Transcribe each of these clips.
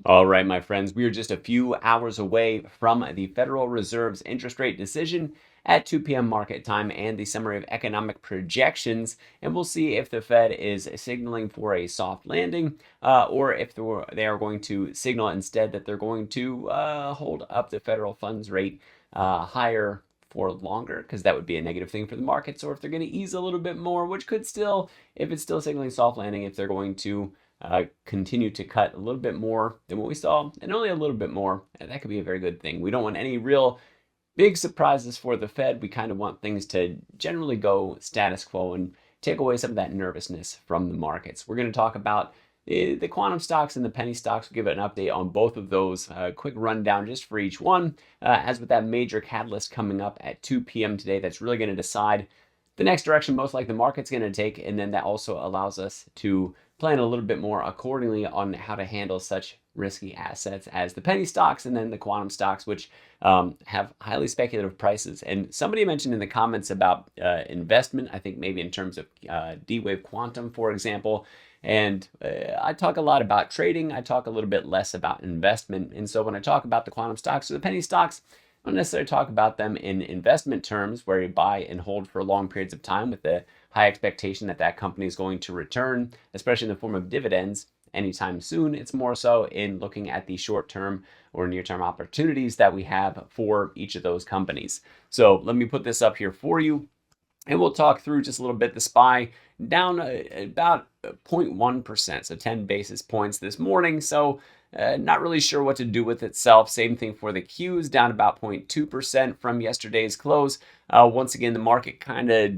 All right, my friends, we are just a few hours away from the Federal Reserve's interest rate decision at 2 p.m. market time and the summary of economic projections. And we'll see if the Fed is signaling for a soft landing or if they are going to signal instead that they're going to hold up the federal funds rate higher for longer, because that would be a negative thing for the markets, or if they're going to ease a little bit more, which could still, if it's still signaling soft landing, if they're going to continue to cut a little bit more than what we saw, and only a little bit more, and that could be a very good thing. We don't want any real big surprises for the Fed. We kind of want things to generally go status quo and take away some of that nervousness from the markets. We're going to talk about the quantum stocks and the penny stocks. We'll give an update on both of those. Quick rundown just for each one. As with that major catalyst coming up at 2 p.m. today, that's really going to decide the next direction most likely the market's going to take, and then that also allows us to plan a little bit more accordingly on how to handle such risky assets as the penny stocks and then the quantum stocks, which have highly speculative prices. And somebody mentioned in the comments about investment, I think maybe in terms of D-Wave Quantum, for example. And I talk a lot about trading. I talk a little bit less about investment. And so when I talk about the quantum stocks or the penny stocks, I don't necessarily talk about them in investment terms where you buy and hold for long periods of time with the high expectation that that company is going to return, especially in the form of dividends anytime soon. It's more so in looking at the short-term or near-term opportunities that we have for each of those companies. So let me put this up here for you, and we'll talk through just a little bit. The SPY down about 0.1%, so 10 basis points this morning. So not really sure what to do with itself. Same thing for the Qs, down about 0.2% from yesterday's close. Once again, the market kind of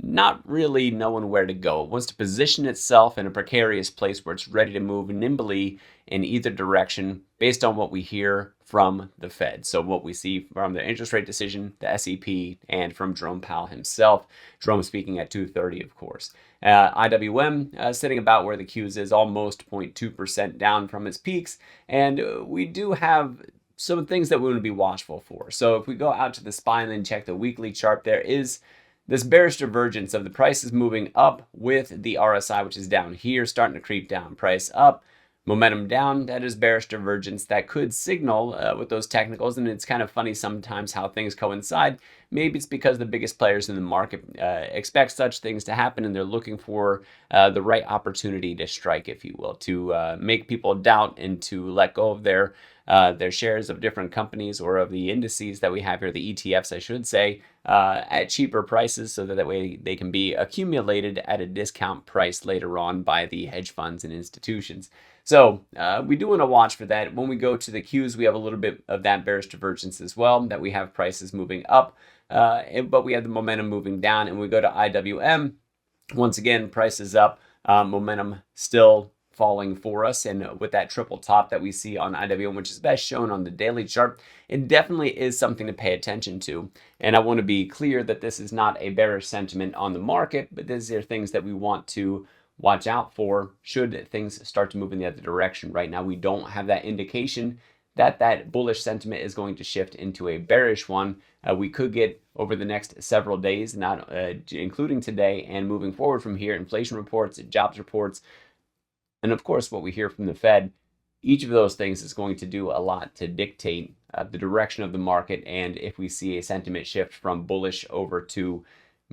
not really knowing where to go. It wants to position itself in a precarious place where it's ready to move nimbly in either direction based on what we hear from the Fed. So what we see from the interest rate decision, the SEP, and from Jerome Powell himself. Jerome speaking at 2:30, of course. IWM sitting about where the Qs is, almost 0.2% down from its peaks. And we do have some things that we want to be watchful for. So if we go out to the SPY and then check the weekly chart, there is this bearish divergence of the prices moving up with the RSI, which is down here, starting to creep down. Price up, momentum down. That is bearish divergence that could signal with those technicals. And it's kind of funny sometimes how things coincide. Maybe it's because the biggest players in the market expect such things to happen, and they're looking for the right opportunity to strike, if you will, to make people doubt and to let go of their shares of different companies or of the indices that we have here, the ETFs, I should say, at cheaper prices, so that way they can be accumulated at a discount price later on by the hedge funds and institutions. So we do want to watch for that. When we go to the Qs, we have a little bit of that bearish divergence as well, that we have prices moving up, but we have the momentum moving down. And we go to IWM, once again, prices up, momentum still falling for us, and with that triple top that we see on IWM, which is best shown on the daily chart, it definitely is something to pay attention to. And I want to be clear that this is not a bearish sentiment on the market, but these are things that we want to watch out for should things start to move in the other direction. Right now, we don't have that indication that that bullish sentiment is going to shift into a bearish one. We could get over the next several days, not including today and moving forward from here, inflation reports, jobs reports, and of course, what we hear from the Fed. Each of those things is going to do a lot to dictate the direction of the market. And if we see a sentiment shift from bullish over to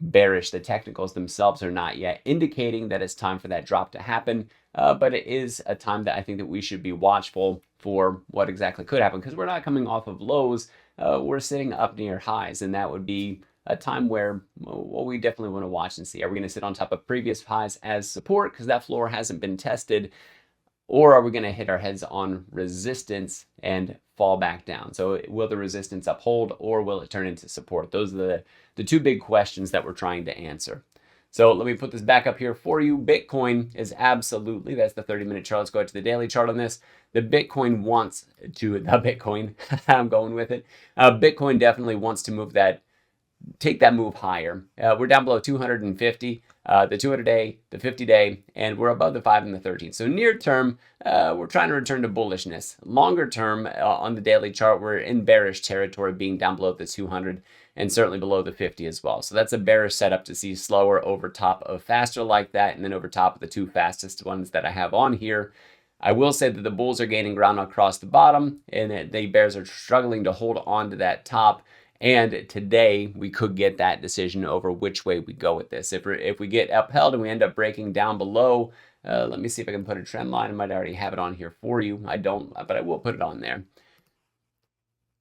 bearish, the technicals themselves are not yet indicating that it's time for that drop to happen. But it is a time that I think that we should be watchful for what exactly could happen, because we're not coming off of lows. We're sitting up near highs, and that would be a time where, well, we definitely want to watch and see. Are we going to sit on top of previous highs as support because that floor hasn't been tested? Or are we going to hit our heads on resistance and fall back down? So will the resistance uphold, or will it turn into support? Those are the two big questions that we're trying to answer. So let me put this back up here for you. Bitcoin is absolutely, that's the 30-minute chart. Let's go to the daily chart on this. I'm going with it. Bitcoin definitely wants to take that move higher. We're down below 250, the 200-day, the 50-day, and we're above the 5 and the 13. So near term, we're trying to return to bullishness. Longer term, on the daily chart, we're in bearish territory, being down below the 200 and certainly below the 50 as well. So that's a bearish setup to see slower over top of faster like that, and then over top of the two fastest ones that I have on here. I will say that the bulls are gaining ground across the bottom, and that the bears are struggling to hold on to that top. And today we could get that decision over which way we go with this. If we get upheld and we end up breaking down below, let me see if I can put a trend line. I might already have it on here for you. I don't, but I will put it on there.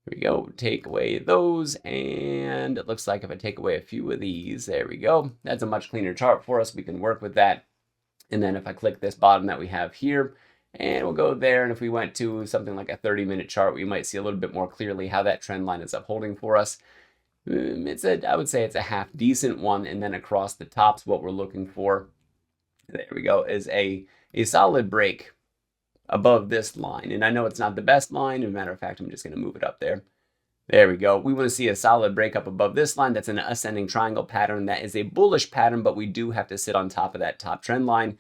Here we go, take away those, and it looks like if I take away a few of these, there we go. That's a much cleaner chart for us. We can work with that. And then if I click this bottom that we have here, and we'll go there, and if we went to something like a 30-minute chart, we might see a little bit more clearly how that trend line is upholding for us. I would say it's a half decent one, and then across the tops, what we're looking for, there we go, is a solid break above this line. And I know it's not the best line. As a matter of fact, I'm just going to move it up there. There we go. We want to see a solid break up above this line. That's an ascending triangle pattern. That is a bullish pattern, but we do have to sit on top of that top trend line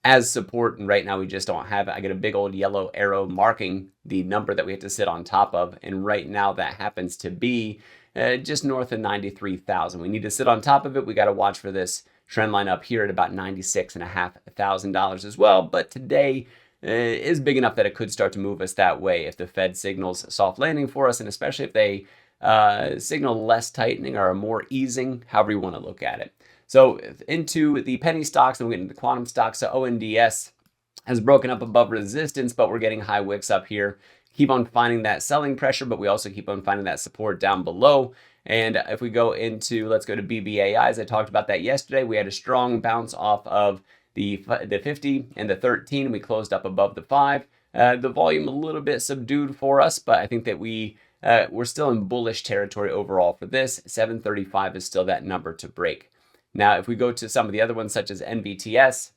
as support. And right now we just don't have it. I get a big old yellow arrow marking the number that we have to sit on top of. And right now that happens to be just north of 93,000. We need to sit on top of it. We got to watch for this trend line up here at about $96,500 as well. But today is big enough that it could start to move us that way if the Fed signals soft landing for us, and especially if they signal less tightening or more easing, however you want to look at it. So into the penny stocks, and we get into the quantum stocks. So ONDS has broken up above resistance, but we're getting high wicks up here. Keep on finding that selling pressure, but we also keep on finding that support down below. And if we go into, let's go to BBAI, as I talked about that yesterday, we had a strong bounce off of the 50 and the 13. We closed up above the 5. The volume a little bit subdued for us, but I think that we're still in bullish territory overall for this. 735 is still that number to break. Now, if we go to some of the other ones, such as NVTS,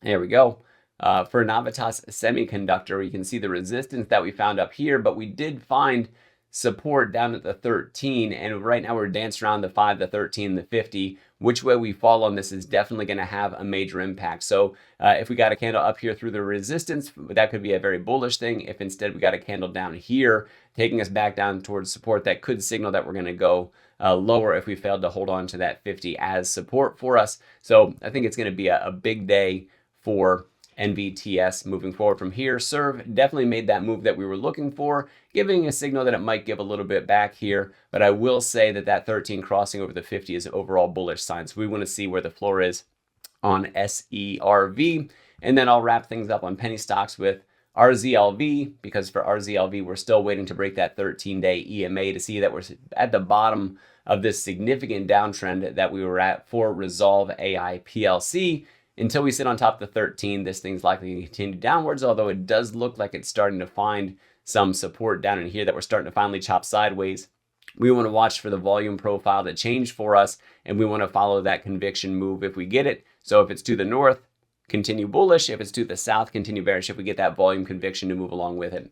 there we go. For Navitas Semiconductor, you can see the resistance that we found up here, but we did find support down at the 13, and right now we're dancing around the 5, the 13, the 50. Which way we fall on this is definitely going to have a major impact. So if we got a candle up here through the resistance, that could be a very bullish thing. If instead we got a candle down here, taking us back down towards support, that could signal that we're going to go lower if we failed to hold on to that 50 as support for us. So I think it's going to be a big day for NVTS moving forward from here. Serve definitely made that move that we were looking for, giving a signal that it might give a little bit back here. But I will say that that 13 crossing over the 50 is an overall bullish sign. So we want to see where the floor is on SERV. And then I'll wrap things up on penny stocks with RZLV, because for RZLV, we're still waiting to break that 13-day EMA to see that we're at the bottom of this significant downtrend that we were at for Resolve AI PLC. Until we sit on top of the 13, this thing's likely to continue downwards, although it does look like it's starting to find some support down in here that we're starting to finally chop sideways. We want to watch for the volume profile to change for us, and we want to follow that conviction move if we get it. So if it's to the north, continue bullish. If it's to the south, continue bearish if we get that volume conviction to move along with it.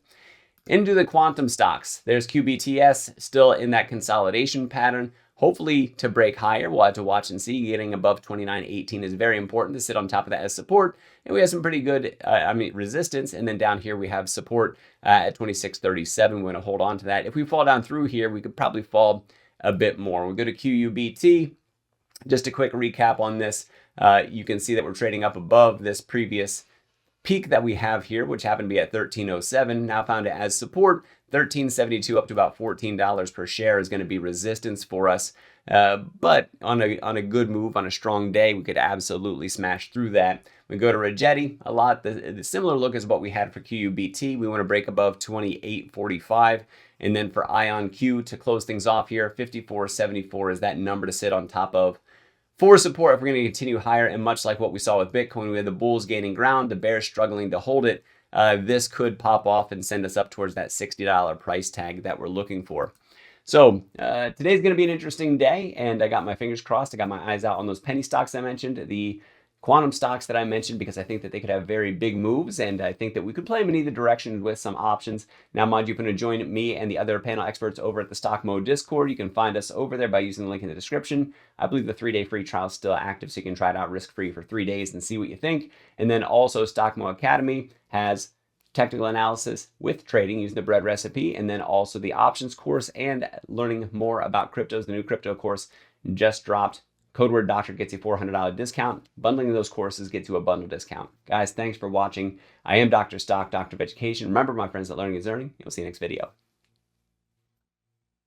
Into the quantum stocks, there's QBTS still in that consolidation pattern. Hopefully to break higher. We'll have to watch and see. Getting above 29.18 is very important to sit on top of that as support. And we have some pretty good, resistance. And then down here we have support at 26.37. We're going to hold on to that. If we fall down through here, we could probably fall a bit more. We'll go to QUBT. Just a quick recap on this. You can see that we're trading up above this previous peak that we have here, which happened to be at 13.07. Now found it as support. 13.72 up to about $14 per share is going to be resistance for us. But on a good move, on a strong day, we could absolutely smash through that. We go to Rigetti, a lot the similar look is what we had for QUBT. We want to break above 28.45. And then for IonQ to close things off here, 54.74 is that number to sit on top of for support if we're going to continue higher. And much like what we saw with Bitcoin, we had the bulls gaining ground, the bears struggling to hold it. This could pop off and send us up towards that $60 price tag that we're looking for. So today's going to be an interesting day, and I got my fingers crossed. I got my eyes out on those penny stocks I mentioned, the quantum stocks that I mentioned, because I think that they could have very big moves, and I think that we could play them in either direction with some options. Now, mind you, if you want to join me and the other panel experts over at the Stock Mode Discord, you can find us over there by using the link in the description. I believe the 3-day free trial is still active, so you can try it out risk-free for 3 days and see what you think. And then also Stock Mode Academy has technical analysis with trading using the bread recipe, and then also the options course and learning more about cryptos. The new crypto course just dropped Code word doctor gets you $400 discount. Bundling those courses gets you a bundle discount. Guys, thanks for watching. I am Dr. Stock, Doctor of Education. Remember, my friends, that learning is earning. We'll see you next video.